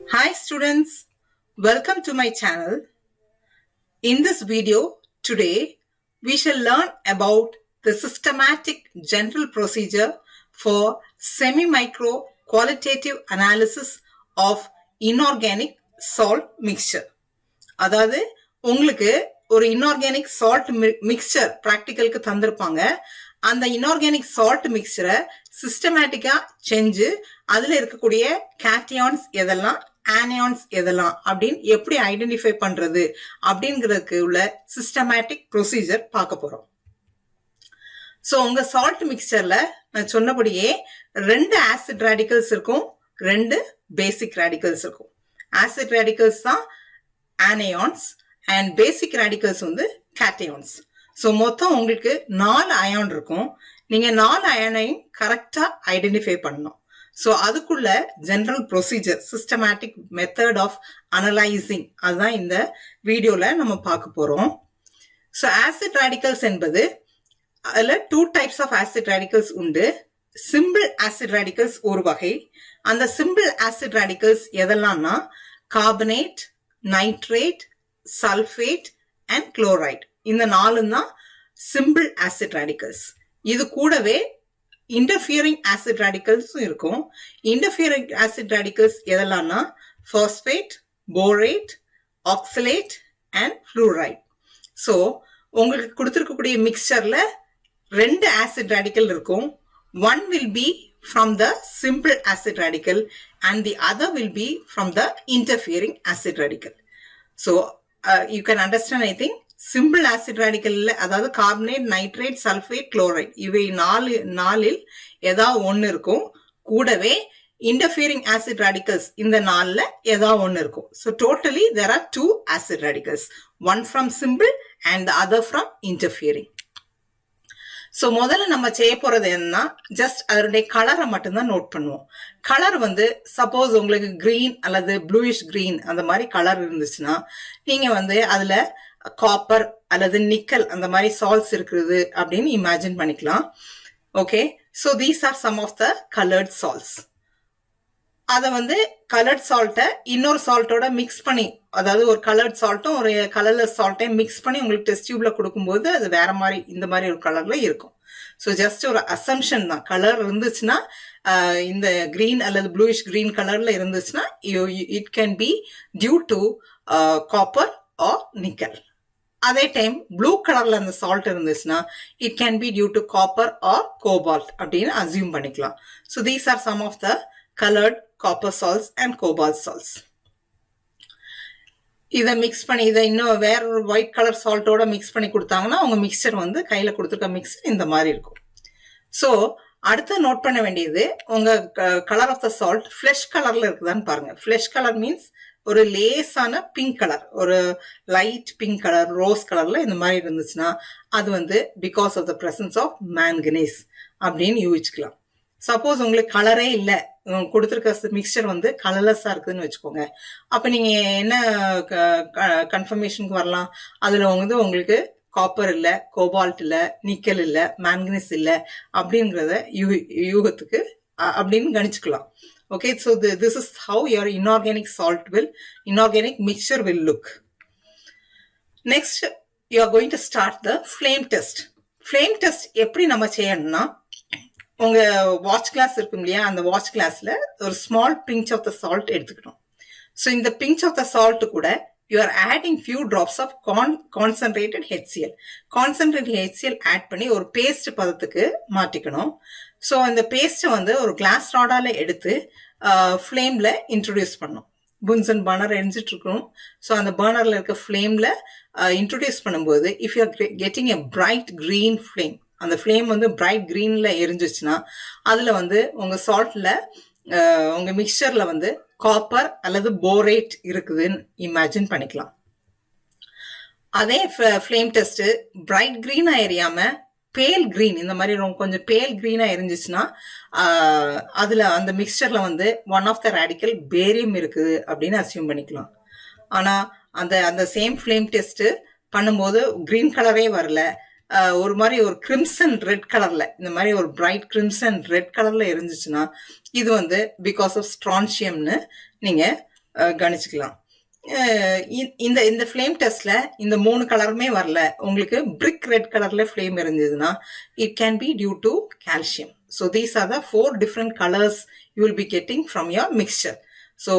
Hi students, welcome to my channel. In this video today, we shall learn about the systematic general procedure for semi-micro qualitative analysis of inorganic salt mixture. அதாவது உங்களுக்கு ஒரு inorganic salt mixer ப்ராக்டிக்கலுக்கு தந்திருப்பாங்க. அந்த inorganic salt மிக்சரை சிஸ்டமேட்டிக்கா செஞ்சு அதுல இருக்கக்கூடிய cations எதெல்லாம் ஆனியான்ஸ் எதெல்லாம் அப்படின்னு எப்படி ஐடென்டிஃபை பண்றது அப்படிங்கிறதுக்கு உள்ள சிஸ்டமேட்டிக் ப்ரொசீஜர் பார்க்க போறோம். ஸோ உங்க சால்ட் மிக்சர்ல நான் சொன்னபடியே 2 ஆசிட் ரேடிக்கல்ஸ் இருக்கும், 2 பேசிக் ரேடிக்கல்ஸ் இருக்கும். ஆசிட் ரேடிக்கல்ஸ் தான் ஆனியான்ஸ் அண்ட் பேசிக் ரேடிக்கல்ஸ் வந்து கேட்டியான்ஸ். ஸோ மொத்தம் உங்களுக்கு 4 அயான் இருக்கும். நீங்க 4 அயானையும் கரெக்டா ஐடென்டிஃபை பண்ணணும். ஸோ அதுக்குள்ள general procedure systematic method of analysing அதுதான் இந்த வீடியோல நம்ம பார்க்க போறோம். ஸோ ஆசிட் ரேடிக்கல்ஸ் என்பது அதுல 2 டைப்ஸ் ஆஃப் ஆசிட் ரேடிக்கல்ஸ் உண்டு. சிம்பிள் ஆசிட் ரேடிக்கல்ஸ் ஒரு வகை. அந்த சிம்பிள் ஆசிட் ரேடிக்கல்ஸ் எதெல்லாம்னா carbonate, nitrate, sulphate and chloride. இந்த 4 தான் சிம்பிள் ஆசிட் ரேடிக்கல்ஸ். இது கூடவே இன்டர்ஃபியரிங் ஆசிட் ரேடிக்கல்ஸும் இருக்கும். இன்டர்ஃபியரிங் ஆசிட் ரேடிக்கல்ஸ் எதெல்லாம்னா phosphate, borate, oxalate and fluoride. So உங்களுக்கு கொடுத்துருக்கக்கூடிய மிக்சர்ல 2 ஆசிட் ரேடிக்கல் இருக்கும். One will be from the simple acid radical and the other will be from the interfering acid radical. So you can understand, I think, simple acid radical அதாவது carbonate, nitrate, sulphate, chloride இவை 4 ஏதாவது ஒன்று இருக்கும். கூடவே interfering acid radicals இந்த 4ல ஏதாவது ஒன்று இருக்கும். So totally there are 2 acid radicals, one from simple and the other from interfering. So முதல்ல நம்ம செய்ய போறது என்னன்னா ஜஸ்ட் அதனுடைய கலரை மட்டும்தான் நோட் பண்ணுவோம். கலர் வந்து சப்போஸ் உங்களுக்கு கிரீன் அல்லது ப்ளூயிஷ் கிரீன் அந்த மாதிரி கலர் இருந்துச்சுன்னா நீங்க வந்து அதுல காப்பர் அல்லது நிக்கல் அந்த மாதிரி சால்ட்ஸ் இருக்குது அப்படின்னு இமேஜின் பண்ணிக்கலாம். Okay, so these are some of the coloured salts. அதை வந்து கலர்ட் சால்ட்டை இன்னொரு சால்ட்டோட மிக்ஸ் பண்ணி, அதாவது ஒரு கலர்ட் சால்ட்டும் ஒரு கலர்லெஸ் சால்ட்டையும் மிக்ஸ் பண்ணி உங்களுக்கு டெஸ்ட் டியூப்ல கொடுக்கும்போது அது வேற மாதிரி இந்த மாதிரி ஒரு கலர்ல இருக்கும். ஸோ ஜஸ்ட் ஒரு அசம்ஷன் தான். கலர் இருந்துச்சுன்னா இந்த கிரீன் அல்லது ப்ளூயிஷ் கிரீன் கலர்ல இருந்துச்சுன்னா it can be due to copper or nickel. அதே டைம் ப்ளூ கலர்ல அந்த சால்ட் இருந்துச்சுன்னா it can be due to copper or cobalt அப்படின்னு அசியூம் பண்ணிக்கலாம். So these are some of the colored copper salts and cobalt salts. இதை mix பண்ணி இதை இன்னும் வேற ஒரு ஒயிட் கலர் சால்ட்டோட மிக்ஸ் பண்ணி கொடுத்தாங்கன்னா அவங்க மிக்சர் வந்து கையில கொடுத்துருக்க மிக்சர் இந்த மாதிரி இருக்கும். ஸோ அடுத்து நோட் பண்ண வேண்டியது உங்க colour of the salt flesh கலர்ல இருக்குதான்னு பாருங்க. ஃபிளஷ் கலர் மீன்ஸ் ஒரு லேசான பிங்க் கலர், ஒரு லைட் பிங்க் கலர், ரோஸ் கலர்ல இந்த மாதிரி இருந்துச்சுன்னா அது வந்து because of the presence of manganese அப்படின்னு யூகிச்சுக்கலாம். சப்போஸ் உங்களுக்கு கலரே இல்லை, கொடுத்துருக்க மிக்சர் வந்து கலர்லெஸ்ஸா இருக்குதுன்னு வச்சுக்கோங்க. அப்ப நீங்க என்ன கன்ஃபர்மேஷனுக்கு வரலாம்? அதுல வந்து உங்களுக்கு காப்பர் இல்ல, கோபால்ட் இல்ல, நிக்கல் இல்ல, மேங்கனீஸ் இல்ல அப்படிங்கறத யூகத்துக்கு அப்படின்னு கணிச்சுக்கலாம். Okay, so this is how your inorganic mixture will look. Next, you are going to start the flame test. Flame test எப்படி நம்ம செய்யணும்னா, உங்க வாட்ச் கிளாஸ் இருக்கும் இல்லையா, அந்த வாட்ச் கிளாஸ்ல ஒரு small pinch of the salt எடுத்துக்கணும். ஸோ இந்த பிஞ்ச் ஆஃப் த சால்ட் கூட you are adding few drops of concentrated HCl. Concentrated HCl add பண்ணி ஒரு பேஸ்ட் பதத்துக்கு மாற்றிக்கணும். ஸோ அந்த பேஸ்ட்டை வந்து ஒரு கிளாஸ் ராடால எடுத்து ஃப்ளேம்ல இன்ட்ரடியூஸ் பண்ணணும். புன்சன் பர்னர் எரிஞ்சிட்டு இருக்கணும். ஸோ அந்த பர்னர்ல இருக்க ஃப்ளேம்ல இன்ட்ரடியூஸ் பண்ணும்போது if you are getting a bright green flame, அந்த ஃப்ளேம் வந்து பிரைட் கிரீன்ல எரிஞ்சிச்சுன்னா அதுல வந்து உங்க சால்ட்ல உங்க மிக்சர்ல வந்து காப்பர் அல்லது போரேட் இருக்குதுன்னு இமேஜின் பண்ணிக்கலாம். அதே ஃப்ளேம் டெஸ்ட் பிரைட் கிரீனா எரியாம பேல் கிரீன், இந்த மாதிரி கொஞ்சம் பேல் கிரீனா எரிஞ்சிச்சுன்னா அதுல அந்த மிக்சர்ல வந்து one of the radical barium இருக்குது அப்படின்னு அசியூம் பண்ணிக்கலாம். ஆனா அந்த சேம் ஃப்ளேம் டெஸ்ட் பண்ணும்போது கிரீன் கலரே வரல, ஒரு மாதிரி ஒரு கிரிம்சன் ரெட் கலர்ல, இந்த மாதிரி ஒரு பிரைட் கிரிம்சன் ரெட் கலர்ல இருந்துச்சுன்னா இது வந்து பிகாஸ் ஆஃப் ஸ்ட்ரான்சியம்னு நீங்க கணிச்சுக்கலாம். இந்த இந்த ஃப்ளேம் டெஸ்ட்ல இந்த 3 கலருமே வரல, உங்களுக்கு பிரிக் ரெட் கலர்ல ஃப்ளேம் இருந்ததுன்னா it can be due to calcium. So these are the 4 different colors you will be getting from your mixture. So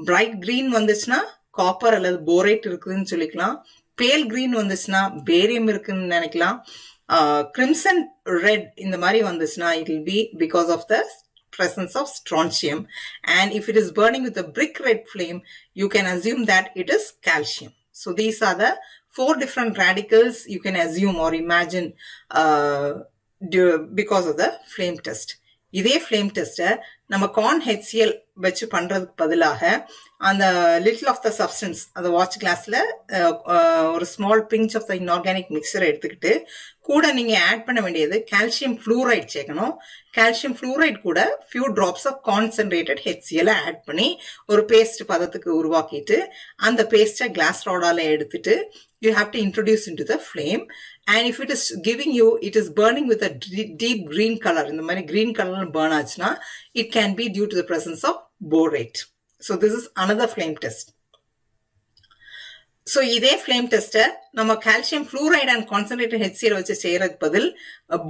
bright green வந்துச்சுன்னா காப்பர் அல்லது போரேட் இருக்குதுன்னு சொல்லிக்கலாம். பேல் green வந்துச்சுன்னா பேரியம் இருக்குன்னு நினைக்கலாம். கிரிம்சன் ரெட் இந்த மாதிரி வந்துச்சுன்னா it will be because of the presence of strontium, and if it is burning with a brick red flame you can assume that it is calcium. So these are the 4 different radicals you can assume or imagine because of the flame test. இதே flame test நம்ம corn HCl வச்சு பண்றதுக்கு பதிலாக அந்த little of the substance அந்த watch கிளாஸ்ல ஒரு small pinch of the inorganic mixture எடுத்துக்கிட்டு கூட நீங்க ஆட் பண்ண வேண்டியது கால்சியம் ஃப்ளூரைட் சேர்க்கணும். கால்சியம் ஃப்ளூரைட் கூட few drops of concentrated HCl add பண்ணி ஒரு பேஸ்ட் பதத்துக்கு உருவாக்கிட்டு அந்த பேஸ்ட்டை கிளாஸ் ராடால எடுத்துட்டு you have to introduce into the flame, and if it is giving you, it is burning with a deep green color, இந்த மாதிரி green color burn ஆச்சுன்னா it can be due to the presence of borate. So this is another flame test. So இதே flame test நம்ம calcium fluoride and concentrated HCl வச்சு செய்யறதுக்கு பதில்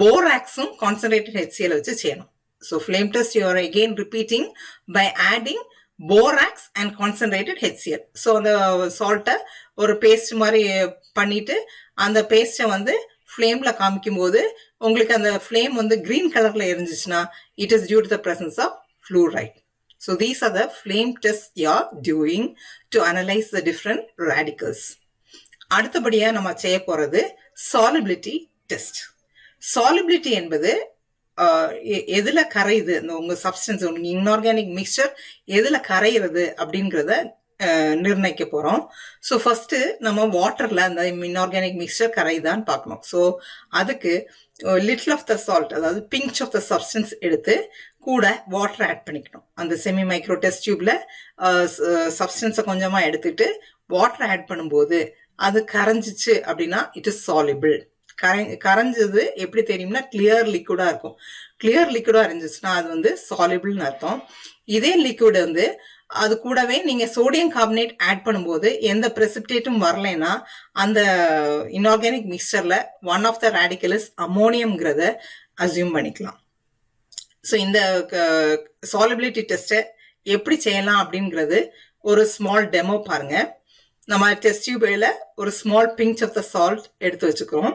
போராக்ஸும் concentrated HCl வச்சு செய்யணும். So flame test you are again repeating by adding borax and concentrated HCl. So அந்த சால்ட்டை ஒரு paste மாதிரி பண்ணிட்டு அந்த பேஸ்ட்டை வந்து ஃப்ளேம்ல காமிக்கும் போது உங்களுக்கு அந்த ஃப்ளேம் வந்து கிரீன் கலர்ல இருந்துச்சுன்னா it is due to the presence of fluoride. So these are the flame tests you are doing to analyze the different radicals. அடுத்தபடியா நம்ம செய்ய போறது solubility test. Solubility என்பது எதுல கரையுது, உங்க சப்ஸ்டன்ஸ் உங்க இன்ஆர்கானிக் மிக்சர் எதுல கரையிறது அப்படிங்கறத நிர்ணயிக்க போறோம். ஸோ ஃபர்ஸ்ட் நம்ம வாட்டர்ல அந்த இன்ஆர்கானிக் மிக்சர் கரையுதான்னு பார்க்கணும். ஸோ அதுக்கு லிட்டில் ஆஃப் த சால்ட், அதாவது பிஞ்ச் ஆஃப் த சப்ஸ்டன்ஸ் எடுத்து கூட வாட்டர் ஆட் பண்ணிக்கணும். அந்த செமி மைக்ரோ டெஸ்ட் டியூப்ல சப்ஸ்டன்ஸை கொஞ்சமா எடுத்துட்டு வாட்டர் ஆட் பண்ணும்போது அது கரைஞ்சிச்சு அப்படின்னா இட் இஸ் சாலிபிள். கரைஞ்சது எப்படி தெரியும்னா கிளியர் லிக்விடா இருக்கும். கிளியர் லிக்விடா இருந்துச்சுன்னா அது வந்து சாலிபிள்னு அர்த்தம். இதே லிக்விட் வந்து அது கூடவே நீங்க சோடியம் கார்பனேட் ஆட் பண்ணும்போது எந்த பிரெசிபிடேட்டும் வரலைன்னா அந்த இன்ஆர்கானிக் மிக்சர்ல one of the radical is அமோனியம்ங்கிறத அசியூம் பண்ணிக்கலாம். ஸோ இந்த சாலிபிலிட்டி டெஸ்ட்டை எப்படி செய்யலாம் அப்படிங்கிறது ஒரு ஸ்மால் டெமோ பாருங்க. நம்ம டெஸ்ட் டியூப்ல ஒரு small pinch of the salt எடுத்து வச்சுக்கிறோம்.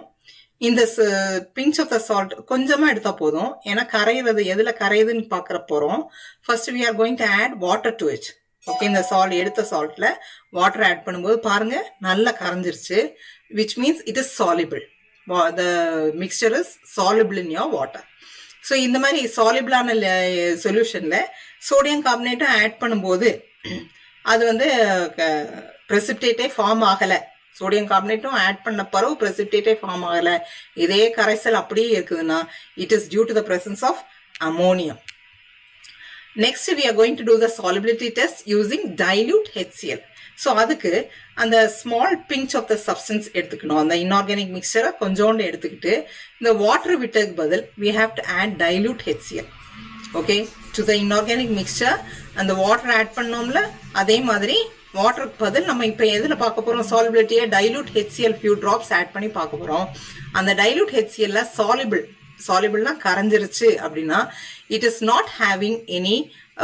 இந்த பிஞ்ச் ஆஃப் த சால்ட் கொஞ்சமா எடுத்தா போதும், ஏன்னா கரையிறது எதுல கரையுதுன்னு பாக்குற போறோம். First we are going to add water to it. Okay, இந்த சால்ட் எடுத்த சால்ட்ல வாட்டர் ஆட் பண்ணும்போது பாருங்க நல்லா கரைஞ்சிருச்சு, which means it is soluble. The mixture is soluble in your water. So இந்த மாதிரி சாலிபிளான சொல்யூஷன்ல சோடியம் கார்பனேட்டும் ஆட் பண்ணும்போது அது வந்து பிரசிபிடேட்டே ஃபார்ம் ஆகலை. சோடியம் கார்பனேட்டும் ஆட் பண்ண பிறகு பிரசிபிடேட்டே ஃபார்ம் ஆகலை, இதே கரைசல் அப்படியே இருக்குதுன்னா it is due to the presence of ammonium. Next we are going to do the solubility test using dilute HCl. So அதுக்கு அந்த small pinch of the substance எடுத்துக்கணும். அந்த இன்ஆர்கானிக் மிக்சரை கொஞ்சோண்டு எடுத்துக்கிட்டு இந்த வாட்டர் விட்டதுக்கு பதில் we have to add dilute HCl. Okay, to the inorganic mixture அந்த வாட்டர் ஆட் பண்ணோம்ல, அதே மாதிரி வாட்டருக்கு பதில் நம்ம இப்போ எதில் பார்க்க போகிறோம், சாலிபிலிட்டியை dilute HCl few drops add பண்ணி பார்க்க போகிறோம். அந்த டைலூட் HClல சாலிபிள்னா கரைஞ்சிருச்சு அப்படின்னா it is not having any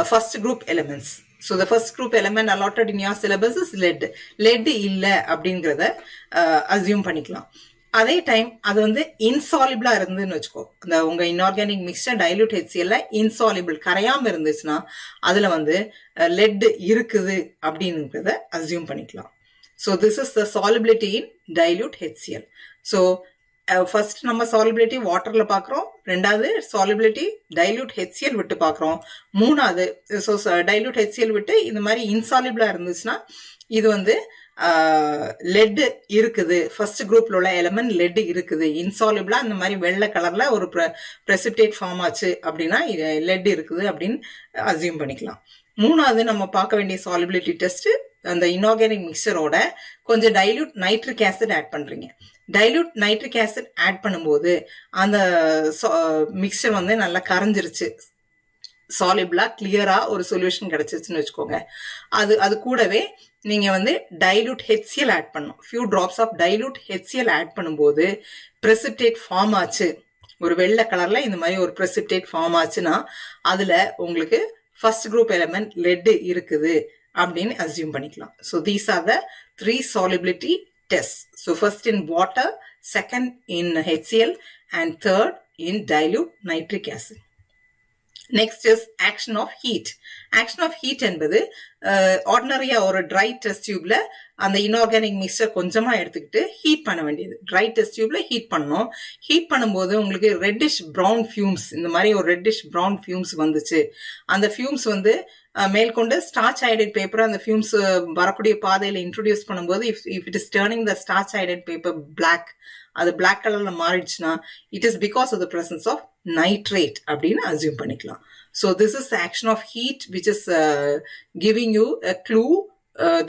first group elements. So the first group element allotted in your syllabus is lead. Lead இல்லை அப்படிங்கிறத அசியூம் பண்ணிக்கலாம். அதே டைம் அது வந்து இன்சாலிபிளா இருந்துன்னு வச்சுக்கோ, அந்த உங்க இன்ஆர்கானிக் மிக்சர் டைலூட் HClல இன்சாலிபிள் கரையாம இருந்துச்சுன்னா அதுல வந்து லெட் இருக்குது அப்படிங்கிறத அசியூம் பண்ணிக்கலாம். So this is the solubility in dilute HCl. So first நம்ம சாலிபிலிட்டி வாட்டர்ல பாக்குறோம், ரெண்டாவது சாலிபிலிட்டி டைலூட் HCl விட்டு பாக்குறோம், மூணாவது ஸோ டைலூட் HCl விட்டு இந்த மாதிரி இன்சாலிபிளா இருந்துச்சுன்னா இது வந்து லெட் இருக்குது, ஃபர்ஸ்ட் குரூப்ல உள்ள எலிமெண்ட் லெட் இருக்குது, இன்சாலிபிளா இந்த மாதிரி வெள்ளை கலர்ல ஒரு பிரசிபிடேட் ஃபார்ம் ஆச்சு அப்படின்னா லெட் இருக்குது அப்படின்னு அசியூம் பண்ணிக்கலாம். மூணாவது நம்ம பார்க்க வேண்டிய சாலிபிலிட்டி டெஸ்ட், அந்த இன்ஆர்கானிக் மிக்சரோட கொஞ்சம் டைலூட் நைட்ரிக் ஆசிட் ஆட் பண்றீங்க. டைலூட் நைட்ரிக் ஆசிட் ஆட் பண்ணும்போது அந்த மிக்சர் வந்து நல்லா கரைஞ்சிருச்சு, சாலிபிளா கிளியரா ஒரு சொல்யூஷன் கிடைச்சிருச்சுன்னு வச்சுக்கோங்க. அது கூடவே நீங்க வந்து டைலூட் HCl ஆட் பண்ணணும். Few drops of dilute HCl add பண்ணும்போது precipitate ஃபார்ம் ஆச்சு, ஒரு வெள்ளை கலர்ல இந்த மாதிரி ஒரு precipitate ஃபார்ம் ஆச்சுன்னா அதுல உங்களுக்கு ஃபர்ஸ்ட் குரூப் எலிமெண்ட் லெட் இருக்குது அப்படின்னு அசியூம் பண்ணிக்கலாம். So these R the 3 solubility tests. So first in water, second in HCl, and third in dilute nitric acid. Next is action of heat. Action of heat என்பது ஆர்டினரியா ஒரு try test டியூப்ல அந்த inorganic mixer கொஞ்சமா எடுத்துக்கிட்டு heat பண்ண வேண்டியது. Try test டியூப்ல heat பண்ணணும். Heat பண்ணும்போது உங்களுக்கு ரெட்டிஷ் ப்ரௌன் ஃபியூம்ஸ், இந்த மாதிரி ஒரு ரெட்டிஷ் ப்ரௌன் ஃபியூம்ஸ் வந்துச்சு. அந்த ஃபியூம்ஸ் வந்து மேற்கொண்டு ஸ்டார்ச் ஐடட் பேப்பர் அந்த ஃபியூம்ஸ் வரக்கூடிய பாதையில இன்ட்ரோடியூஸ் பண்ணும்போது if it is turning the starch iodide paper black, அது பிளாக் கலர்ல மாறிடுச்சுன்னா it is because of the presence of nitrate அப்படின்னு அசியூம் பண்ணிக்கலாம். So this is the action of heat which is giving you a clue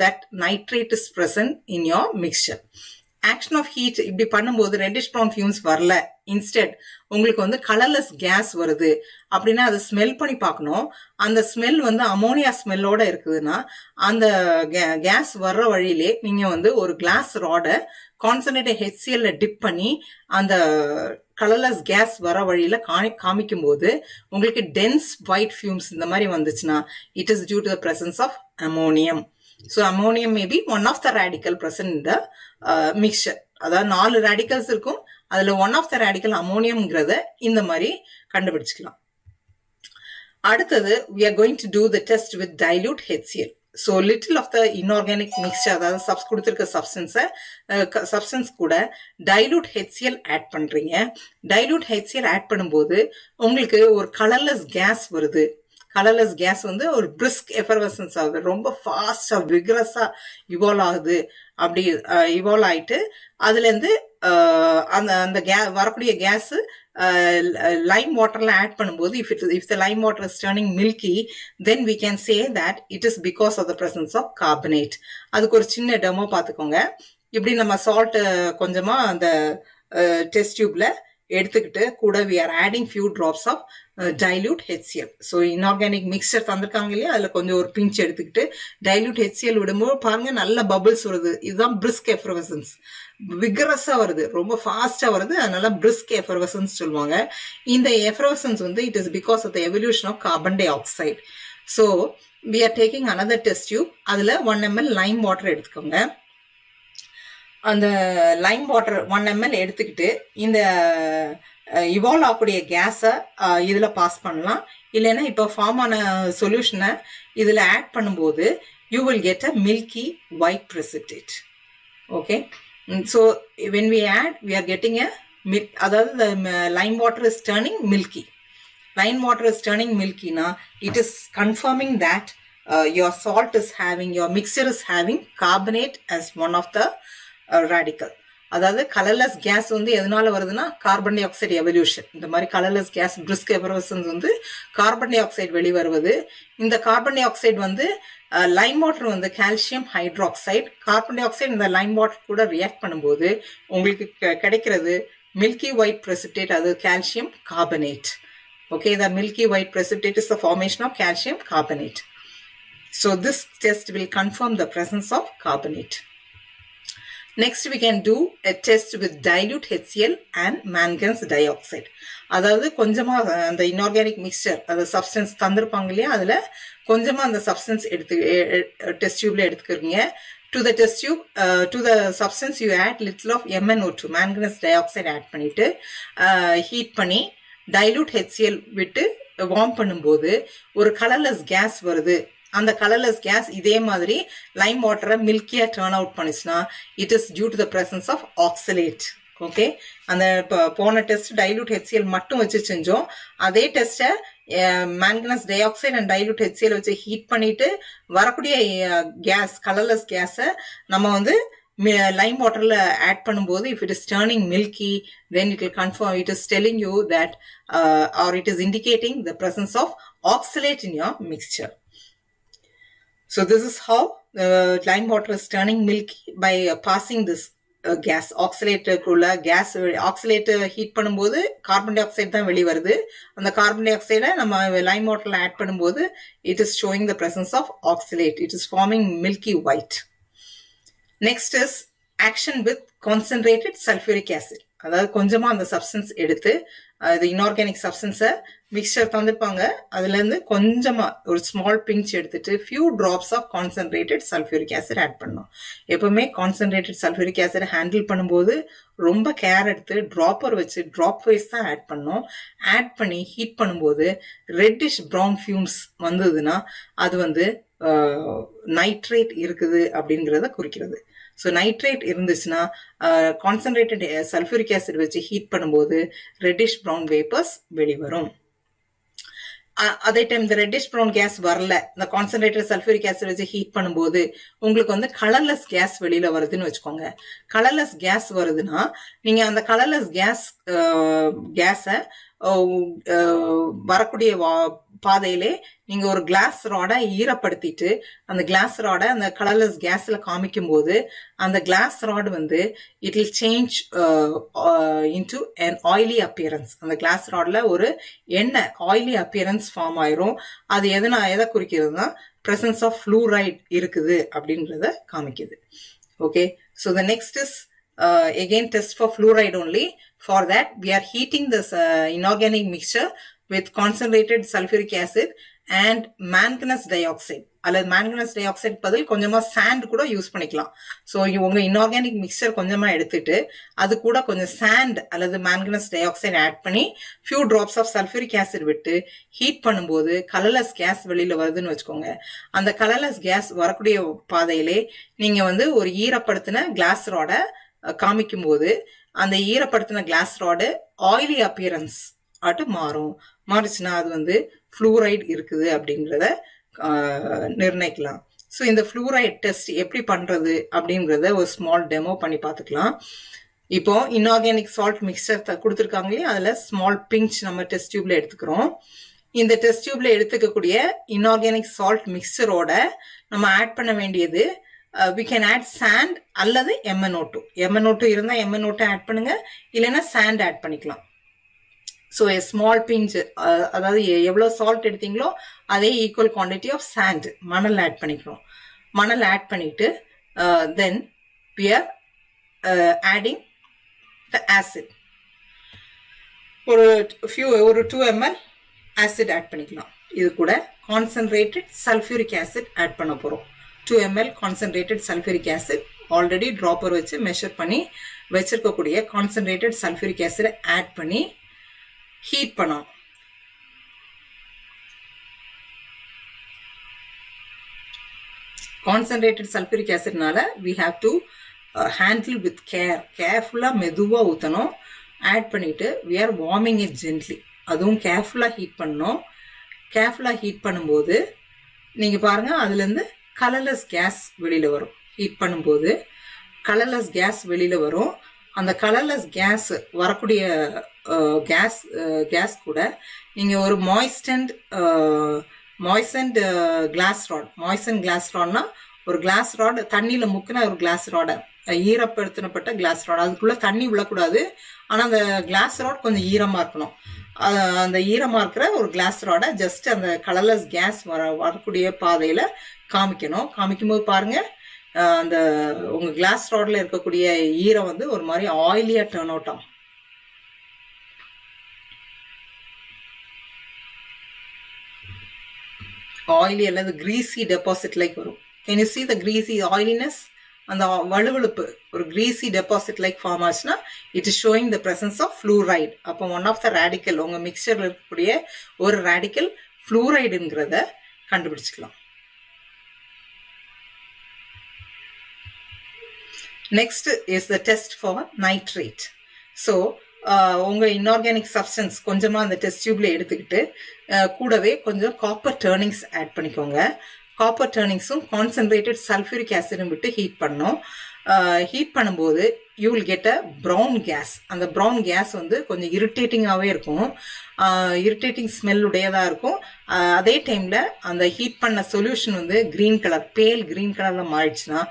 that nitrate is present in your mixture. Action of heat இப்படி பண்ணும்போது reddish brown fumes வரல, instead உங்களுக்கு வந்து colourless gas வருது அப்படின்னா அதை ஸ்மெல் பண்ணி பார்க்கணும். அந்த ஸ்மெல் வந்து அமோனியா ஸ்மெல்லோட இருக்குதுன்னா அந்த கேஸ் வர்ற வழியிலே நீங்க வந்து ஒரு கிளாஸ் ராடை கான்சன்ட்ரேட்டட் HCl டிப் பண்ணி அந்த கலர்லெஸ் கேஸ் வர வழியில காமிக்கும் போது உங்களுக்கு டென்ஸ் ஒயிட் ஃபியூம்ஸ் இந்த மாதிரி வந்துச்சுன்னா it is due to the presence of ammonium. So ammonium may be one of the radical present in the mixture. அதாவது 4 ரேடிக்கல்ஸ் இருக்கும், அதுல ஒன் ஆஃப் த ரேடிக்கல் அமோனியம்ங்கிறத இந்த மாதிரி கண்டுபிடிச்சிக்கலாம். அடுத்தது we are going to do the test with dilute HCl. So little of the inorganic mixture, அதாவது கொடுத்துருக்க substance கூட டைலூட் HCl ஆட் பண்றீங்க. டைலூட் HCl ஆட் பண்ணும்போது உங்களுக்கு ஒரு கலர்லெஸ் கேஸ் வருது. கலர்லெஸ் கேஸ் வந்து ஒரு பிரிஸ்க் எஃபர்வசன்ஸ் ஆகுது, ரொம்ப ஃபாஸ்டா விகரஸா இவால்வ் ஆகுது. அப்படி இவால்வ் ஆயிட்டு அதுல இருந்து அந்த வரக்கூடிய கேஸ் லைம் வாட்டர்ல ஆட் பண்ணும்போது if the lime water is turning milky, then we can say that it is because of the presence of carbonate. அதுக்கு ஒரு சின்ன டெமோ பார்த்துக்கோங்க. இப்படி நம்ம சால்ட் கொஞ்சமா அந்த டெஸ்ட் டியூப்ல எடுத்துக்கிட்டு கூட we are adding few drops of dilute HCl. So inorganic mixture தந்திருக்காங்க இல்லையா, அதுல கொஞ்சம் ஒரு பிஞ்ச் எடுத்துக்கிட்டு டைல்யூட் HCl விடும்போது பாருங்க நல்ல பபிள்ஸ் வருது. இதுதான் பிரிஸ்க் எஃபர்வசன்ஸ், விகரஸா வருது, ரொம்ப ஃபாஸ்டா வருது. அதனால பிரிஸ்க் எஃபர்வசன்ஸ் சொல்லுவாங்க. இந்த எஃபர்வசன்ஸ் வந்து it is because of the evolution of carbon dioxide. So we are taking another test tube. அதுல 1 ml லைம் வாட்டர் எடுத்துக்கோங்க. அந்த லைம் வாட்டர் 1 ml எடுத்துக்கிட்டு இந்த இவால்வ் ஆகக்கூடிய கேஸை இதுல பாஸ் பண்ணலாம். இல்லைன்னா இப்போ ஃபார்ம் ஆன சொல்யூஷனை இதுல ஆட் பண்ணும்போது you will get a milky white precipitate. Okay, so when we add we are getting a அதாவது the lime water is turning milky. Lime water is turning milky na it is confirming that your salt is having, your mixture is having carbonate as one of the radical. அதாவது colourless gas வந்து எதனால வருதுன்னா carbon di oxide evolution. இந்த மாதிரி colourless case brisk எஃபர்வசன்ஸ் வந்து carbon dioxide வெளிவருவது. இந்த carbon dioxide வந்து லைம் வாட்டர் வந்து calcium hydroxide, carbon dioxide இந்த லைம் வாட்டர் கூட ரியாக்ட் பண்ணும்போது உங்களுக்கு கிடைக்கிறது மில்கி ஒயிட் precipitate, அது calcium carbonate. Okay, the milky white precipitate is the formation of calcium carbonate. So this test will confirm the presence of carbonate. Next we can do a test with dilute HCl and manganese dioxide. அதாவது கொஞ்சமா அந்த inorganic mixture அந்த substance தந்திருப்பாங்க இல்லையா, அதுல கொஞ்சமா அந்த substance test டியூப்ல எடுத்துக்கிறீங்க. To the test tube, to the substance you add little of MnO2, manganese dioxide add பண்ணிட்டு ஹீட் பண்ணி டைலூட் HCl விட்டு வார்ம் பண்ணும்போது ஒரு கலர்லெஸ் கேஸ் வருது. அந்த கலர்லெஸ் கேஸ் இதே மாதிரி லைம் வாட்டரை மில்கியா டர்ன் அவுட் பண்ணிச்சுன்னா it is due to the presence of oxalate. Okay, அந்த போன டெஸ்ட் டைலூட் HCl மட்டும் வச்சு செஞ்சோம். அதே டெஸ்ட்டை manganese di oxide and dilute HCl வச்சு ஹீட் பண்ணிட்டு வரக்கூடிய கேஸ் கலர்லெஸ் கேஸை நம்ம வந்து lime waterல add பண்ணும்போது if it is turning milky, then it will confirm, it is telling you that or it is indicating the presence of oxalate in your mixture. So this is how lime water is turning milky, by passing this gas, ஆக்சிலேட்டருக்குள்ள gas, ஆக்சிலேட்டர் heat பண்ணும்போது carbon dioxide தான் வெளிவருது. அந்த carbon tie ஆக்சைடை நம்ம Lime வாட்டர்ல add பண்ணும்போது it is showing the presence of oxalate. It is forming milky white. Next is action with concentrated sulphuric acid. அதாவது கொஞ்சமா அந்த சப்ஸ்டன்ஸ் எடுத்து, அது இன்ஆர்கானிக் சப்ஸ்டன்ஸை மிக்சர் தந்துருப்பாங்க, அதுல இருந்து கொஞ்சமா ஒரு ஸ்மால் பிஞ்ச் எடுத்துட்டு few drops of concentrated sulphuric acid add பண்ணணும். எப்பவுமே கான்சென்ட்ரேட்டட் சல்ஃபியூரிக் ஆசிட் ஹேண்டில் பண்ணும்போது ரொம்ப கேர் எடுத்து டிராப்பர் வச்சு டிராப் வைஸ் தான் ஆட் பண்ணணும். ஆட் பண்ணி ஹீட் பண்ணும்போது ரெட்டிஷ் ப்ரௌன் ஃபியூம்ஸ் வந்ததுன்னா அது வந்து நைட்ரேட் இருக்குது அப்படிங்கிறத குறிக்கிறது. ஸோ நைட்ரேட் இருந்துச்சுன்னா கான்சன்ட்ரேட்டட் சல்ஃபியூரிக் ஆசிட் வச்சு ஹீட் பண்ணும்போது ரெட்டிஷ் ப்ரௌன் வேப்பர்ஸ் வெளிவரும். அதே டைம் இந்த ரெட்டிஷ் ப்ரௌன் கேஸ் வரல, இந்த கான்சன்ட்ரேட்டட் சல்ஃபியூரிக் ஆசிட் வச்சு ஹீட் பண்ணும்போது உங்களுக்கு வந்து கலர்லெஸ் கேஸ் வெளியில வருதுன்னு வச்சுக்கோங்க. கலர்லெஸ் கேஸ் வருதுன்னா நீங்க அந்த கலர்லெஸ் கேஸை வரக்கூடிய பாதையிலே நீங்க ஒரு கிளாஸ் ராடை ஈரப்படுத்திட்டு அந்த கிளாஸ் ராடை அந்த கலர்லெஸ் கேஸ்ல காமிக்கும் போது அந்த கிளாஸ் ராட் வந்து it will change into an oily appearance. அந்த கிளாஸ் ராட்ல ஒரு எண்ணெய் ஆயிலி அப்பியரன்ஸ் ஃபார்ம் ஆயிரும். அது எதை குறிக்கிறதுனா presence of fluoride இருக்குது அப்படின்றத காமிக்குது. Okay, so the next is again test for fluoride only. For that we are heating this inorganic mixture with concentrated sulfuric acid and manganese dioxide. அல்லது manganese dioxide பதில் கொஞ்சமா sand கூட use பண்ணிக்கலாம். So உங்க inorganic mixer கொஞ்சமா எடுத்துட்டு அது கூட கொஞ்சம் சாண்ட் அல்லது manganese dioxide ஆட் பண்ணி few drops of sulphuric acid விட்டு ஹீட் பண்ணும்போது கலர்லெஸ் கேஸ் வெளியில வருதுன்னு வச்சுக்கோங்க. அந்த கலர்லெஸ் கேஸ் வரக்கூடிய பாதையிலே நீங்க வந்து ஒரு ஈரப்படுத்தின கிளாஸ் ராடை காமிக்கும் போது அந்த ஈரப்படுத்தின கிளாஸ் ராடு ஆயிலி அப்பியரன்ஸ் ஆட்டு மாறுச்சுன்னா அது வந்து ஃப்ளூரைடு இருக்குது அப்படிங்கிறத நிர்ணயிக்கலாம். ஸோ இந்த ஃப்ளூரைட் டெஸ்ட் எப்படி பண்றது அப்படிங்கிறத ஒரு ஸ்மால் டெமோ பண்ணி பார்த்துக்கலாம். இப்போ இன்ஆர்கானிக் சால்ட் மிக்சர் கொடுத்துருக்காங்க இல்லையா, அதில் ஸ்மால் பிஞ்ச் நம்ம டெஸ்ட் டியூப்ல எடுத்துக்கிறோம். இந்த டெஸ்ட் டியூப்ல எடுத்துக்கக்கூடிய இன்ஆர்கானிக் சால்ட் மிக்சரோட நம்ம ஆட் பண்ண வேண்டியது we can add sand அல்லது MnO2. MnO2 இருந்தா MnO2 ஆட் பண்ணுங்க, இல்லைன்னா sand ஆட் பண்ணிக்கலாம். ஸோ a small pinch, அதாவது எவ்வளவு சால்ட் எடுத்தீங்களோ அதே ஈக்குவல் குவான்டிட்டி ஆஃப் sand மணல் ஆட் பண்ணிக்கிறோம். மணல் ஆட் பண்ணிட்டு then we are adding the acid. ஒரு 2 ml acid ஆட் பண்ணிக்கலாம். இது கூட concentrated sulfuric acid ஆட் பண்ண போறோம். 2 ml concentrated sulfuric acid already dropper வச்சு மெஷர் பண்ணி வச்சிருக்கக்கூடிய கான்சன்ட்ரேட்டட் சல்ஃபியூரிக் ஆசிட் ஆட் பண்ணி ஹீட் பண்ணோம். கான்சன்ட்ரேட்டட் சல்ஃபியூரிக் ஆசிட்னால we have to handle with care. கேர்ஃபுல்லா மெதுவா ஊற்றணும். ஆட் பண்ணிட்டு we are warming it gently. அதுவும் கேர்ஃபுல்லா ஹீட் பண்ணணும். கேர்ஃபுல்லா ஹீட் பண்ணும்போது நீங்க பாருங்க அதுலேருந்து கலர்லெஸ் கேஸ் வெளியில வரும். ஹீட் பண்ணும்போது கலர்லெஸ் கேஸ் வெளியில வரும். அந்த கலர்லெஸ் கேஸ் வரக்கூடிய கேஸ் கூட நீங்க ஒரு மாய்ஸ்டன்ட் கிளாஸ் ராட், மாய்ஸ்டன் கிளாஸ் ராட்னா ஒரு கிளாஸ் ராட் தண்ணியில முக்கின ஒரு கிளாஸ் ராடை, ஈரப்படுத்தப்பட்ட கிளாஸ் ராட், அதுக்குள்ள தண்ணி விழக்கூடாது, ஆனா அந்த கிளாஸ் ராட் கொஞ்சம் ஈரமா இருக்கணும். அந்த ஈரமா இருக்கிற ஒரு கிளாஸ் ராடை ஜஸ்ட் அந்த கலர்லெஸ் கேஸ் வரக்கூடிய பாதையில காமிக்கணும். காமிக்கும்போது பாருங்க அந்த உங்க கிளாஸ் ராட்ல இருக்கக்கூடிய ஈரம் வந்து ஒரு மாதிரி ஆயிலியா டர்ன் அவுட் ஆகும். ஆயிலி அல்லது கிரீசி டெபாசிட் லைக் வரும். Can you see the greasy oiliness? அந்த வழுவழுப்பு ஒரு கிரீசி டெபாசிட் லைக் ஃபார்ம் ஆச்சுன்னா it is showing the presence of fluoride. அப்போ ஒன் ஆஃப் த ரேடிக்கல் உங்க மிக்சர்ல இருக்கக்கூடிய ஒரு ரேடிக்கல் ஃப்ளூரைடுங்கிறத கண்டுபிடிச்சிக்கலாம். Next is the test for nitrate. So உங்க இன்ஆர்கானிக் சப்ஸ்டன்ஸ் கொஞ்சமா அந்த டெஸ்ட் டியூப்ல எடுத்துக்கிட்டு கூடவே கொஞ்சம் காப்பர் டர்னிங்ஸ் ஆட் பண்ணிக்கோங்க. காப்பர் டர்னிங்ஸும் கான்சன்ட்ரேட்டட் சல்ஃபியூரிக் ஆசிடும் விட்டு ஹீட் பண்ணோம். ஹீட் பண்ணும்போது you will get a brown gas. And the brown gas வந்து கொஞ்சம் irritating-ஆவே இருக்கும், irritating smell உடையதா இருக்கும். அதே டைம்ல அந்த ஹீட் பண்ண சொல்யூஷன் வந்து green color, pale green colorல மாறிடுச்சுன்னா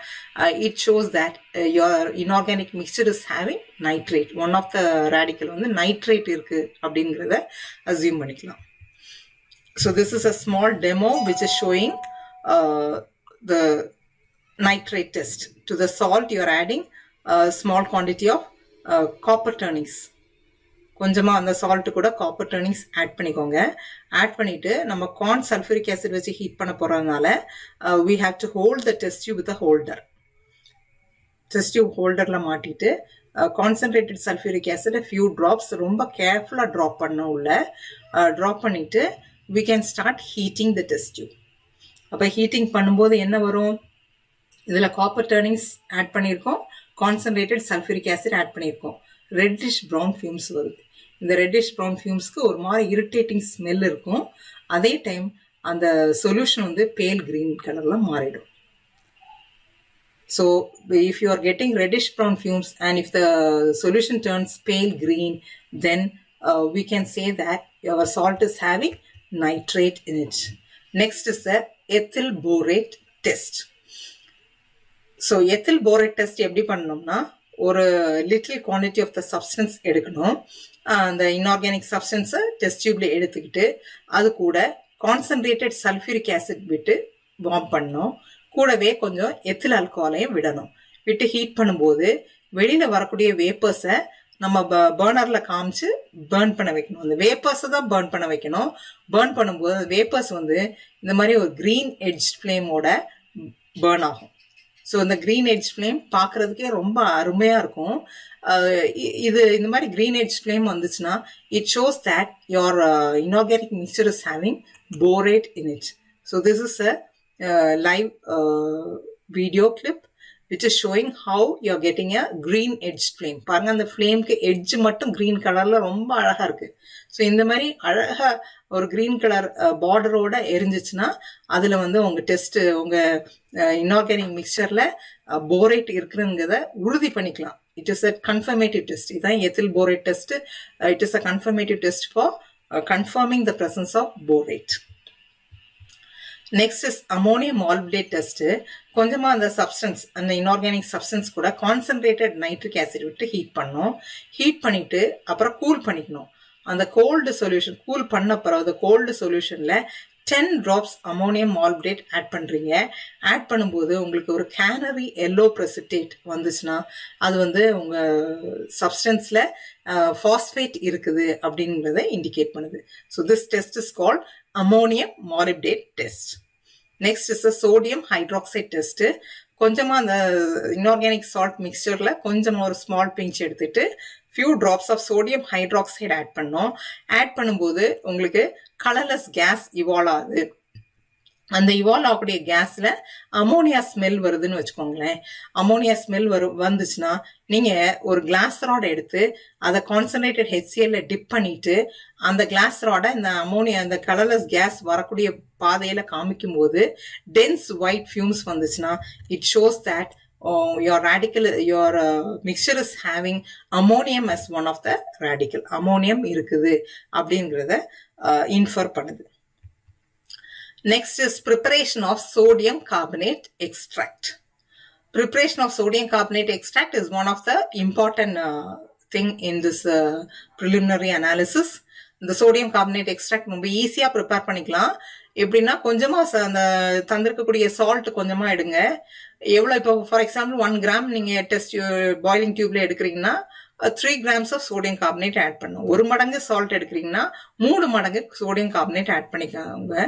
it shows that your inorganic mixture is having nitrate. One of the radical வந்து nitrate இருக்கு அப்படிங்கிறத assume பண்ணிக்கலாம். So this is a small demo which is showing the nitrate test. To the salt you are adding a small quantity of copper turnings. கொஞ்சமா அந்த salt கூட copper turnings add பண்ணிக்கோங்க. Add பண்ணிட்டு நம்ம corn sulfuric acid வச்சு heat பண்ண போறதுனால we have to hold the test tube with a holder. test tube holderல மாட்டிட்டு concentrated sulfuric acid a few drops ரொம்ப கேர்ஃபுல்லா drop பண்ண உள்ள drop பண்ணிட்டு we can start heating the test tube. அப்ப ஹீட்டிங் பண்ணும்போது என்ன வரும், இதுல காப்பர் டர்னிங்ஸ் ஆட் பண்ணியிருக்கோம், கான்சன்ட்ரேட்டட் சல்ஃபூரிக் ஆசிட் ஆட் பண்ணியிருக்கோம், ரெட்டிஷ் ப்ரௌன் ஃபியூம்ஸ் வருது. இந்த ரெட்டிஷ் ப்ரௌன் ஃபியூம்ஸ்க்கு ஒரு மாதிரி இரிட்டேட்டிங் ஸ்மெல் இருக்கும். அதே டைம் அந்த சொல்யூஷன் வந்து பேல் கிரீன் கலர்ல மாறிடும். So if you are getting reddish brown fumes and if the solution turns pale green, then we can say that your salt is having nitrate in it. Next is the ethyl borate test. So ethyl borate test எப்படி பண்ணணும்னா, ஒரு little quantity of the substance எடுக்கணும். அந்த inorganic substance test tubeல எடுத்துக்கிட்டு அது கூட concentrated sulfuric acid விட்டு warm பண்ணணும். கூடவே கொஞ்சம் எத்தில் ஆல்கஹாலையும் விடணும். விட்டு ஹீட் பண்ணும்போது வெளியில வரக்கூடிய வேப்பர்ஸை நம்ம பர்னர்ல காமிச்சு பர்ன் பண்ண வைக்கணும். அந்த வேப்பர்ஸை தான் பர்ன் பண்ண வைக்கணும். பர்ன் பண்ணும்போது அந்த வேப்பர்ஸ் வந்து இந்த மாதிரி ஒரு கிரீன் எட்ஜ் ஃப்ளேமோட பர்ன் ஆகும். ஸோ இந்த கிரீன் எட்ஜ் ஃப்ளேம் பார்க்கறதுக்கே ரொம்ப அருமையா இருக்கும். இது இந்த மாதிரி கிரீன் எட்ஜ் ஃப்ளேம் வந்துச்சுன்னா it shows that your inorganic mixer is having borate in it. So this is a live video clip which is showing how you are getting a green edged flame. பாருங்க அந்த ஃப்ளேம்க்கு edge மட்டும் green கலர்ல ரொம்ப அழகா இருக்கு. So இந்த மாதிரி அழகா ஒரு கிரீன் கலர் பார்டரோட எரிஞ்சிச்சுன்னா அதுல வந்து உங்க டெஸ்ட், உங்க இனார்கானிக் மிக்சர்ல போரேட் இருக்குங்கிறத உறுதி பண்ணிக்கலாம். It is a confirmative test. இதுதான் ethyl borate test. It is a confirmative test for confirming the presence of borate. Next is ammonium molybdate test. கொஞ்சமா அந்த சப்ஸ்டன்ஸ், அந்த இன்ஆர்கானிக் சப்ஸ்டன்ஸ் கூட கான்சன்ட்ரேட்டட் நைட்ரிக் ஆசிட் விட்டு heat பண்ணணும். Heat பண்ணிட்டு அப்புறம் cool பண்ணிக்கணும். அந்த கோல்டு சொல்யூஷன் கூல் பண்ண பிறகு அந்த கோல்டு சொல்யூஷன்ல 10 drops அமோனியம் மால்பிடேட் ஆட் பண்றீங்க. ஆட் பண்ணும்போது உங்களுக்கு ஒரு கேனரி எல்லோ பிரசிடேட் வந்துச்சுன்னா அது வந்து உங்க சப்ஸ்டன்ஸ்ல பாஸ்பேட் இருக்குது அப்படிங்கிறத இண்டிகேட் பண்ணுது. So this test is called ammonium molybdate test. Next is sodium hydroxide test. கொஞ்சமா அந்த இன்ஆர்கானிக் சால்ட் மிக்சர்ல கொஞ்சமா ஒரு ஸ்மால் பிஞ்ச் எடுத்துட்டு few drops of sodium hydroxide add பண்ணோம். ஆட் பண்ணும்போது உங்களுக்கு கலர்லெஸ் கேஸ் இவால்வ் ஆகுது. அந்த இவால்வ் ஆகக்கூடிய கேஸ்ல அமோனியா ஸ்மெல் வருதுன்னு வச்சுக்கோங்களேன். அமோனியா ஸ்மெல் வந்துச்சுன்னா நீங்க ஒரு கிளாஸ் ராட் எடுத்து அதை கான்சன்ட்ரேட்டட் HCl டிப் பண்ணிட்டு அந்த கிளாஸ் ராட இந்த அமோனியா, அந்த கலர்லெஸ் கேஸ் வரக்கூடிய பாதையில காமிக்கும் போது டென்ஸ் ஒயிட் ஃபியூம்ஸ் வந்துச்சுன்னா it shows that your mixture is having ammonium as one of the radical. ammonium இருக்குது அப்படிங்கிறத இன்ஃபர் பண்ணுது. Next is preparation of sodium carbonate extract. Preparation of sodium carbonate extract is one of the important thing in this preliminary analysis. இந்த sodium carbonate extract ரொம்ப ஈஸியா prepare பண்ணிக்கலாம். எப்படின்னா கொஞ்சமா அந்த தந்திருக்கக்கூடிய சால்ட் கொஞ்சமா எடுங்க. எவ்வளவு, இப்போ ஃபார் எக்ஸாம்பிள் 1 கிராம் நீங்க டெஸ்ட் பாய்லிங் டியூப்ல எடுக்கிறீங்கன்னா 3 grams of sodium carbonate add பண்ணும். 1 மடங்கு சால்ட் எடுக்கிறீங்கன்னா 3 மடங்கு சோடியம் கார்பனேட் ஆட் பண்ணிக்கோங்க.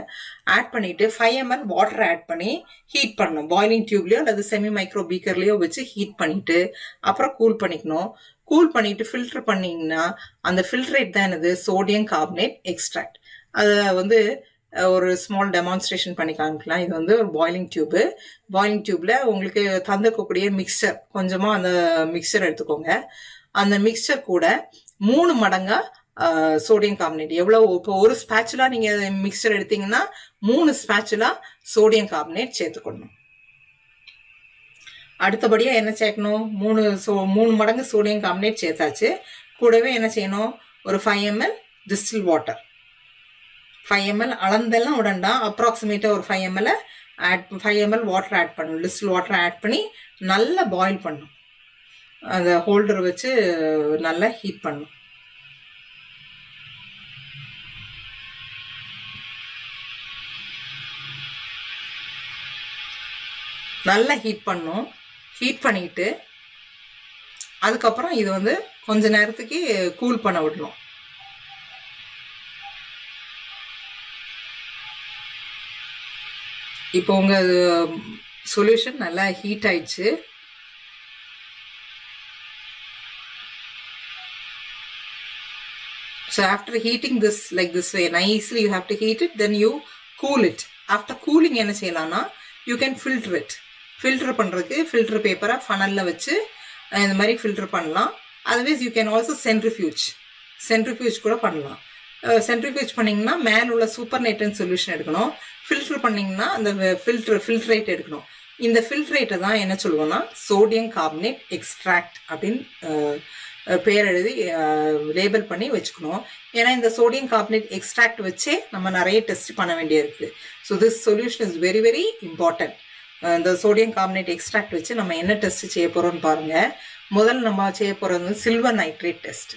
ஆட் பண்ணிட்டு 5 ml வாட்டர் ஆட் பண்ணி ஹீட் பண்ணணும். பாய்லிங் டியூப்லயோ அல்லது செமி மைக்ரோ பீக்கர்லயோ வச்சு ஹீட் பண்ணிட்டு அப்புறம் கூல் பண்ணிக்கணும். கூல் பண்ணிட்டு ஃபில்டர் பண்ணீங்கன்னா அந்த ஃபில்டரேட் தான் என்னது, சோடியம் கார்பனேட் எக்ஸ்ட்ராக்ட். அதை வந்து ஒரு ஸ்மால் டெமான்ஸ்ட்ரேஷன் பண்ணி காமிக்கலாம். இது வந்து ஒரு பாய்லிங் டியூப். பாய்லிங் டியூப்ல உங்களுக்கு தந்துக்கக்கூடிய மிக்சர், கொஞ்சமா அந்த மிக்சர் எடுத்துக்கோங்க. அந்த மிக்சர் கூட 3 மடங்கா சோடியம் கார்பனேட், எவ்வளவு, இப்போ ஒரு ஸ்பேச்சுலா நீங்க மிக்சர் எடுத்தீங்கன்னா 3 ஸ்பேச்சுலா சோடியம் கார்பனேட் சேர்த்துக்கணும். அடுத்தபடியாக என்ன சேர்க்கணும், 3 மடங்கு சோடியம் கார்பனேட் சேர்த்தாச்சு. கூடவே என்ன செய்யணும், ஒரு 5 ml டிஸ்டில் வாட்டர், 5 ml அளந்தெல்லாம் விடண்டா, அப்ராக்சிமேட்டாக ஒரு 5 ml வாட்டர் ஆட் பண்ணணும். டிஸ்டில் வாட்டர் ஆட் பண்ணி நல்லா பாயில் பண்ணணும். அந்த ஹோல்டர் வச்சு நல்லா ஹீட் பண்ணணும். நல்லா ஹீட் பண்ணும். ஹீட் பண்ணிட்டு அதுக்கப்புறம் இது வந்து கொஞ்ச நேரத்துக்கு கூல் பண்ண விடணும். இப்போ உங்க சொல்யூஷன் நல்லா ஹீட் ஆயிடுச்சு. So after heating this like this way nicely, you have to heat it, then you cool it. After cooling என்ன செய்யலாம்னா, you can filter it. Filter பண்ணுறதுக்கு ஃபில்டர் பேப்பரை ஃபனலில் வச்சு இந்த மாதிரி ஃபில்டர் பண்ணலாம். Otherwise you can also centrifuge கூட பண்ணலாம். Centrifuge பண்ணிங்கன்னா மேலே உள்ள சூப்பர் நைட்ரேட் சொல்யூஷன் எடுக்கணும். ஃபில்டர் பண்ணிங்கன்னா அந்த ஃபில்ட்ரேட் எடுக்கணும். இந்த ஃபில்ட்ரேட்டை தான் என்ன சொல்லுவோம்னா சோடியம் கார்பனேட் எக்ஸ்ட்ராக்ட் அப்படின்னு பேர் எழுதி லேபிள் பண்ணி வச்சுக்கணும். ஏன்னா இந்த சோடியம் கார்பனேட் எக்ஸ்ட்ராக்ட் வச்சே நம்ம நிறைய டெஸ்ட் பண்ண வேண்டியிருக்கு. So this solution is very very important. இந்த சோடியம் கார்பனேட் எக்ஸ்ட்ராக்ட் வச்சு நம்ம என்ன டெஸ்ட் செய்ய போகிறோம்னு பாருங்கள். முதல்ல நம்ம செய்ய போகிறது silver nitrate test.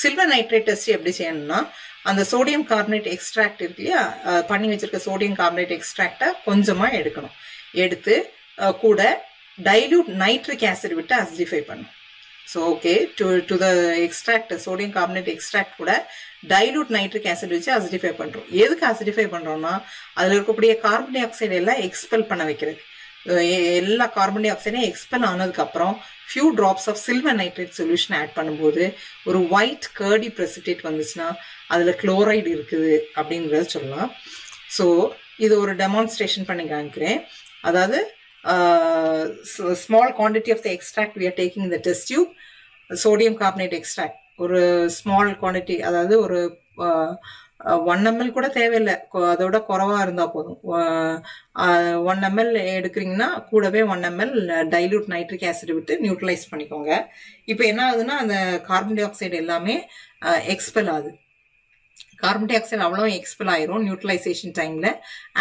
Silver nitrate test எப்படி செய்யணும்னா, அந்த சோடியம் கார்பனேட் எக்ஸ்ட்ராக்ட் இருக்கு இல்லையா, பண்ணி வச்சிருக்க சோடியம் கார்பனேட் எக்ஸ்ட்ராக்டை கொஞ்சமாக எடுக்கணும். எடுத்து கூட டைல்யூட் நைட்ரிக் ஆசிட் விட்டு அசிடிஃபை பண்ணணும். So okay, to the extract sodium carbonate extract கூட டைல்யூட் நைட்ரிக் ஆசிட் வச்சு அசிடிஃபை பண்ணுறோம். எதுக்கு அசிடிஃபை பண்ணுறோம்னா, அதில் இருக்கக்கூடிய கார்பன் டை ஆக்சைடு எல்லாம் எக்ஸ்பெல் பண்ண வைக்கிறது. எல்லா கார்பன் டை ஆக்சைடையும் எக்ஸ்பெல் ஆனதுக்கப்புறம் few drops of silver nitrate solution add பண்ணும்போது ஒரு ஒயிட் கர்டி ப்ரெசிபிடேட் வந்துச்சுன்னா அதில் குளோரைடு இருக்குது அப்படின்றத சொல்லலாம். ஸோ இது ஒரு டெமான்ஸ்ட்ரேஷன் பண்ணி காமிக்கிறேன். அதாவது small quantity of the extract we are taking இந்த test tube. Sodium carbonate extract ஒரு ஸ்மால் குவான்டிட்டி, அதாவது ஒரு 1 ml கூட தேவையில்லை, அதோட குறைவாக இருந்தால் போதும். 1 ml எடுக்கிறீங்கன்னா கூடவே 1 ml டைல்யூட் நைட்ரிக் ஆசிட் விட்டு நியூட்ரலைஸ் பண்ணிக்கோங்க. இப்போ என்ன ஆகுதுன்னா, அந்த கார்பன் டை ஆக்சைடு எல்லாமே எக்ஸ்பெல் ஆகுது. கார்பன் டை ஆக்சைடு அவ்வளோ எக்ஸ்பெல் ஆயிரும் நியூட்ரலைசேஷன் டைமில்.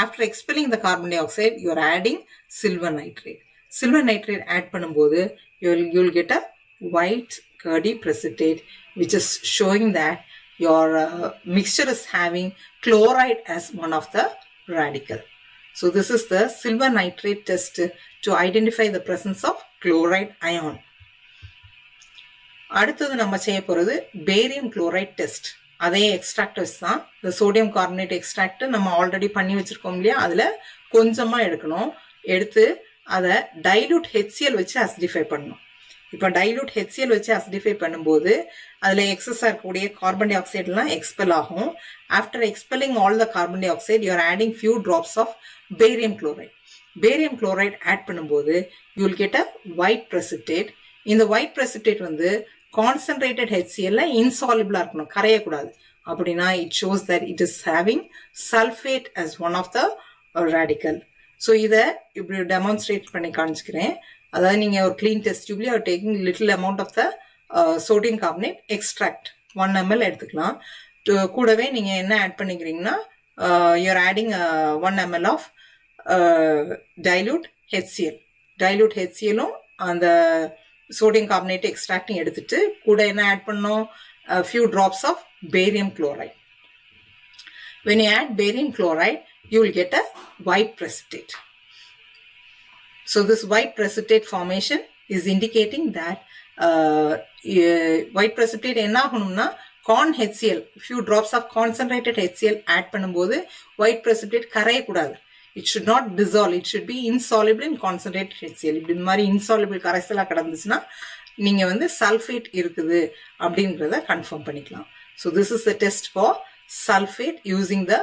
After expelling the carbon dioxide you are adding silver nitrate. Silver nitrate add பண்ணும்போது you'll get a white curdy precipitate which is showing that your mixture is having chloride as one of the radical. So this is the silver nitrate test to identify the presence of chloride ion. அடுத்தது நம்ம செய்ய போகிறது barium chloride test. அதே எக்ஸ்ட்ராக்டர்ஸ் தான். இந்த sodium carbonate extract நம்ம already பண்ணி வச்சிருக்கோம் இல்லையா, அதில் கொஞ்சமாக எடுக்கணும். எடுத்து அதை டைல்யூட் HCl வச்சு அசிடிஃபை பண்ணணும். இப்போ டைல்யூட் HCl வச்சு அசிடிஃபை பண்ணும்போது அதில் எக்ஸஸாக இருக்கக்கூடிய கார்பன் டை ஆக்சைடுலாம் எக்ஸ்பெல் ஆகும். After expelling all the carbon dioxide you are adding few drops of barium chloride. Barium chloride add பண்ணும்போது you will get a white precipitate. இந்த ஒயிட் ப்ரெசிபிடேட் வந்து கான்சன்ட்ரேட்டட் HCl இன்சாலிபிளாக இருக்கணும், கரையக்கூடாது. அப்படின்னா it shows that it is having sulphate as one of the radical. So இதை இப்படி demonstrate பண்ணி காமிச்சிக்கிறேன். அதாவது நீங்கள் ஒரு க்ளீன் டெஸ்ட் டியூப்லேயே அவர் taking little amount of the sodium carbonate extract 1 ml எடுத்துக்கலாம். கூடவே நீங்கள் என்ன ஆட் பண்ணிக்கிறீங்கன்னா, you are adding 1 ml of dilute HCl. Dilute HClலும் அந்த சோடியம் கார்பனேட் எக்ஸ்ட்ராக்டிங் எடுத்துட்டு கூட என்ன ஆட் பண்ணோம், few drops of barium chloride. when you add barium chloride you will get a white precipitate. So this white precipitate formation is indicating that white precipitate என்ன ஆகணும்னா, corn HCl few drops of concentrated HCl add பண்ணும்போது white precipitate கரையக்கூடாது. it should not dissolve, it should be insoluble in concentrated HCl. இப்படி இந்த மாதிரி insoluble கரைசலாக கிடந்துச்சுன்னா நீங்கள் வந்து sulphate இருக்குது அப்படிங்கிறத கன்ஃபார்ம் பண்ணிக்கலாம். So this is the test for sulfate using the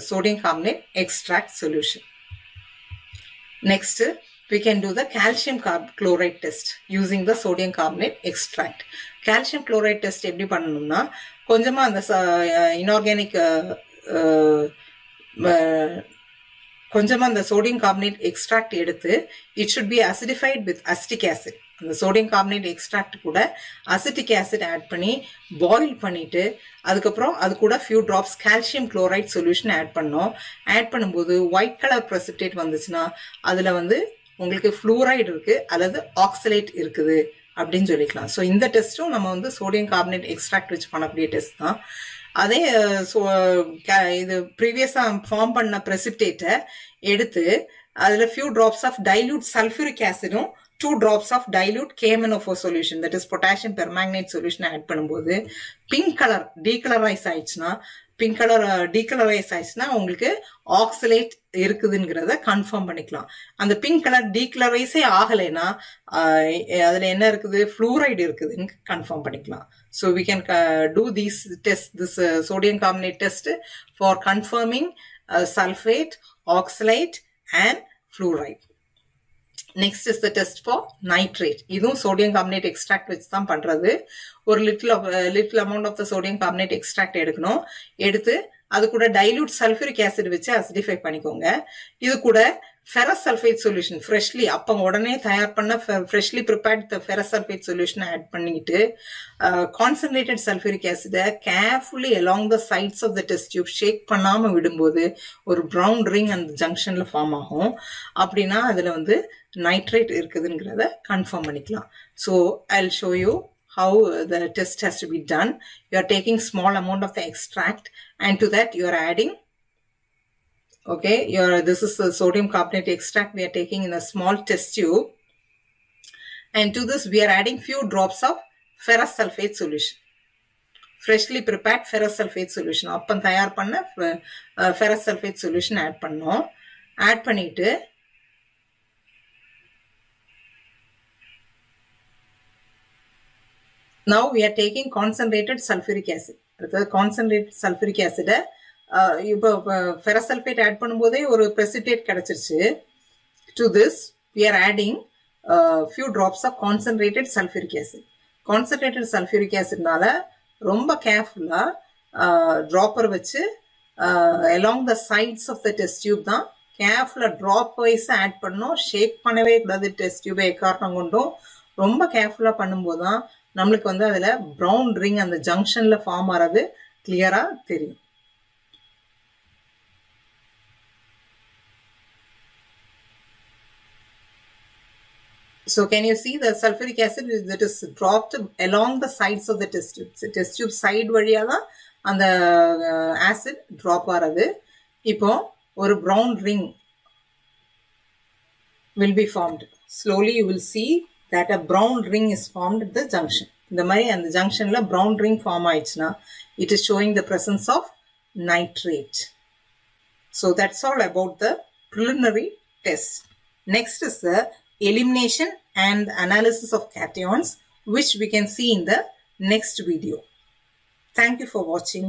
sodium carbonate extract solution. Next we can do the calcium chloride test using the sodium carbonate extract. calcium chloride test எப்படி பண்ணணும்னா, கொஞ்சமாக அந்த inorganic கொஞ்சமா அந்த sodium carbonate extract எடுத்து it should be acidified with acetic acid. அந்த sodium carbonate extract கூட acetic acid add பண்ணி பாயில் பண்ணிட்டு அதுக்கப்புறம் அது கூட few drops calcium chloride solution add பண்ணோம். ஆட் பண்ணும்போது ஒயிட் கலர் precipitate வந்துச்சுன்னா அதுல வந்து உங்களுக்கு ஃப்ளூரைடு இருக்கு அல்லது ஆக்சலேட் இருக்குது அப்படின்னு சொல்லிக்கலாம். ஸோ இந்த டெஸ்ட்டும் நம்ம வந்து சோடியம் கார்பனேட் எக்ஸ்ட்ராக்ட் வச்சு பண்ணக்கூடிய டெஸ்ட் தான். அதே இது ப்ரீவியஸா ஃபார்ம் பண்ண precipitate எடுத்து அதுல few drops of dilute sulphuric ஆசிடும் 2 drops of dilute KMnO4 solution, that is potassium permanganate solution add பண்ணும்போது பிங்க் கலர் டீகலரைஸ் ஆயிடுச்சுன்னா பிங்க் கலர் டீகலரைஸ் ஆயிடுச்சுன்னா உங்களுக்கு ஆக்சலேட் இருக்குதுங்கிறத கன்ஃபார்ம் பண்ணிக்கலாம். அந்த பிங்க் கலர் டீகலரைஸே ஆகலைன்னா அதுல என்ன இருக்குது, ஃப்ளூரைடு இருக்குதுன்னு கன்ஃபார்ம் பண்ணிக்கலாம். So we can do this sodium carbonate test for confirming sulfate, oxalate and fluoride. Next is the test for nitrate. இதுவும் sodium carbonate extract வச்சு தான் பண்றது. ஒரு little amount of the sodium carbonate extract எடுக்கணும். எடுத்து அது கூட dilute sulfuric acid வச்சு acidify பண்ணிக்கோங்க. இது கூட ferrous sulfate solution freshly அப்ப உடனே தயார் பண்ண freshly prepared the ferrous sulfate solution add பண்ணிட்டு concentrated sulfuric acid carefully along the sides of the test tube shake பண்ணாம விடும்போது ஒரு brown ring அந்த junctionல form ஆகும். அப்படின்னா அதுல வந்து nitrate இருக்குதுங்கிறத கன்ஃபார்ம் பண்ணிக்கலாம். So I'll show you how the test has to be done. You are taking small amount of the extract and to that you are adding, okay, this is the sodium carbonate extract we are taking in a small test tube, and to this we are adding few drops of ferrous sulfate solution, freshly prepared ferrous sulfate solution. அப்ப தயார் பண்ண ferrous sulfate solution add பண்ணோம். add பண்ணிட்டு now we are taking concentrated sulfuric acid. The concentrated sulfuric acid இப்போ ferrous sulfate add பண்ணும்போதே ஒரு precipitate கிடைச்சிருச்சு. To this we are adding few drops of concentrated sulfuric acid. Concentrated sulfuric acidனால ரொம்ப கேர்ஃபுல்லா dropper வச்சு along the sides of the test tube தான் கேர்ஃபுல்லா drop wise add பண்ணோம். ஷேக் பண்ணவே கூடாது டெஸ்ட் டியூபை எக்காரணம் கொண்டும். ரொம்ப கேர்ஃபுல்லா பண்ணும்போது தான் நம்மளுக்கு வந்து அதுல ப்ரௌன் ரிங் அந்த ஜங்ஷன்ல ஃபார்ம் ஆறது கிளியரா தெரியும். So can you see the sulfuric acid that is dropped along the sides of the test tube? So test tube side வழியா தான் அந்த acid drop ஆறது. இப்போ ஒரு brown ring will be formed. Slowly you will see that a brown ring is formed at the junction. இந்த மாதிரி அந்த ஜங்ஷன்ல brown ring form ஆயிடுச்சுன்னா it is showing the presence of nitrate. So that's all about the preliminary test. Next is the elimination and analysis of cations, which we can see in the next video. Thank you for watching.